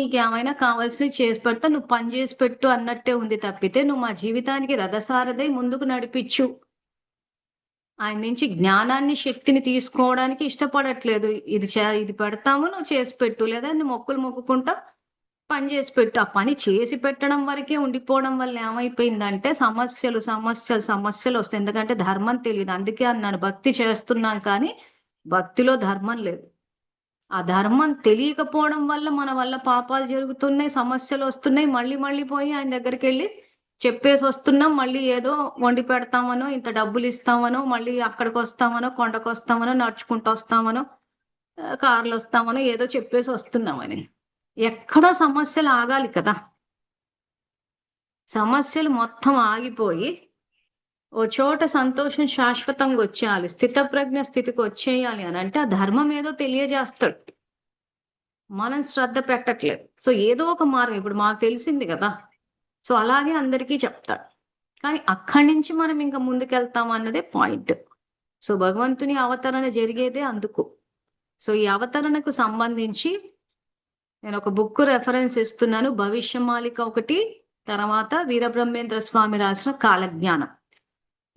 నీకేమైనా కావాల్సినవి చేసి పెడతా, నువ్వు పని చేసి పెట్టు అన్నట్టే ఉంది తప్పితే, నువ్వు మా జీవితానికి రథసారథై ముందుకు నడిపించు. ఆయన నుంచి జ్ఞానాన్ని, శక్తిని తీసుకోవడానికి ఇష్టపడట్లేదు. ఇది పెడతాము, నువ్వు చేసి పెట్టు. లేదా నువ్వు మొక్కులు మొక్కుకుంటా పని చేసి పెట్టు. ఆ పని చేసి పెట్టడం వరకే ఉండిపోవడం వల్ల ఏమైపోయిందంటే సమస్యలు సమస్యలు సమస్యలు వస్తాయి. ఎందుకంటే ధర్మం తెలియదు. అందుకే అన్నాను భక్తి చేస్తున్నాం కానీ భక్తిలో ధర్మం లేదు. ఆ ధర్మం తెలియకపోవడం వల్ల మన వల్ల పాపాలు జరుగుతున్నాయి, సమస్యలు వస్తున్నాయి. మళ్ళీ మళ్ళీ పోయి ఆయన దగ్గరికి వెళ్ళి చెప్పేసి వస్తున్నాం. మళ్ళీ ఏదో వండి పెడతామనో, ఇంత డబ్బులు ఇస్తామనో, మళ్ళీ అక్కడికి వస్తామనో, కొండకు వస్తామనో, నడుచుకుంటూ వస్తామనో, కార్లు వస్తామనో ఏదో చెప్పేసి వస్తున్నామని. ఎక్కడో సమస్యలు ఆగాలి కదా. సమస్యలు మొత్తం ఆగిపోయి ఓ చోట సంతోషం శాశ్వతంగా వచ్చేయాలి, స్థితప్రజ్ఞ స్థితికి వచ్చేయాలి అని అంటే ఆ ధర్మం ఏదో తెలియజేస్తాడు. మనం శ్రద్ధ పెట్టట్లేదు. సో ఏదో ఒక మార్గం ఇప్పుడు మాకు తెలిసింది కదా, సో అలాగే అందరికీ చెప్తాడు. కానీ అక్కడి నుంచి మనం ఇంకా ముందుకెళ్తాం అన్నదే పాయింట్. సో భగవంతుని అవతరణ జరిగేదే అందుకు. సో ఈ అవతరణకు సంబంధించి నేను ఒక బుక్ రెఫరెన్స్ ఇస్తున్నాను. భవిష్యమాలిక ఒకటి, తర్వాత వీరబ్రహ్మేంద్ర స్వామి రాసిన కాలజ్ఞానం.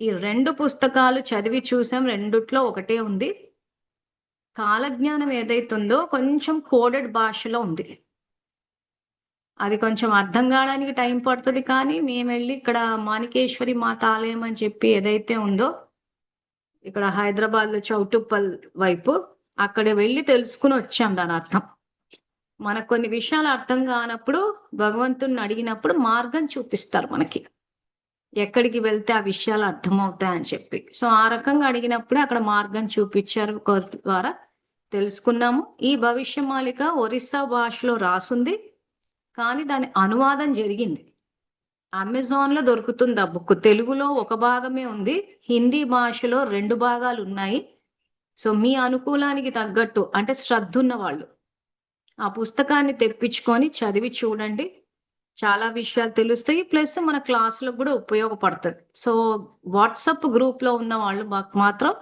ఈ 2 పుస్తకాలు చదివి చూసాం. రెండిట్లో ఒకటే ఉంది. కాలజ్ఞానం ఏదైతుందో కొంచెం కోడెడ్ భాషలో ఉంది. అది కొంచెం అర్థం కావడానికి టైం పడుతుంది. కానీ మేము వెళ్ళి ఇక్కడ మాణికేశ్వరి మాత ఆలయం అని చెప్పి ఏదైతే ఉందో ఇక్కడ హైదరాబాద్ లో చౌటుప్పల్ వైపు, అక్కడ వెళ్ళి తెలుసుకుని వచ్చాం దాని అర్థం. మనకు కొన్ని విషయాలు అర్థం కానప్పుడు భగవంతుని అడిగినప్పుడు మార్గం చూపిస్తారు మనకి, ఎక్కడికి వెళ్తే ఆ విషయాలు అర్థమవుతాయని చెప్పి. సో ఆ రకంగా అడిగినప్పుడు అక్కడ మార్గం చూపించారు ద్వారా తెలుసుకున్నాము. ఈ భవిష్యమాలిక ఒరిస్సా భాషలో రాసుంది, కానీ దాని అనువాదం జరిగింది. అమెజాన్ లో దొరుకుతుంది ఆ బుక్. తెలుగులో ఒక భాగమే ఉంది, హిందీ భాషలో 2 భాగాలు ఉన్నాయి. సో మీ అనుకూలానికి తగ్గట్టు అంటే శ్రద్ధ ఉన్న వాళ్ళు ఆ పుస్తకాన్ని తెప్పించుకొని చదివి చూడండి. చాలా విషయాలు తెలుస్తాయి. ప్లస్ మన క్లాసులకు కూడా ఉపయోగపడుతుంది. సో వాట్సాప్ గ్రూప్ లో ఉన్న వాళ్ళు మాత్రం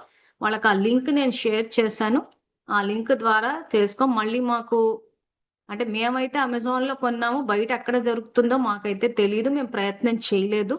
వాళ్ళకి ఆ లింక్ నేను షేర్ చేశాను. ఆ లింక్ ద్వారా తెలుసుకో. మళ్ళీ మాకు అంటే మేమైతే అమెజాన్ లో కొన్నాము, బయట ఎక్కడ దొరుకుతుందో మాకైతే తెలియదు, మేము ప్రయత్నం చేయలేదు.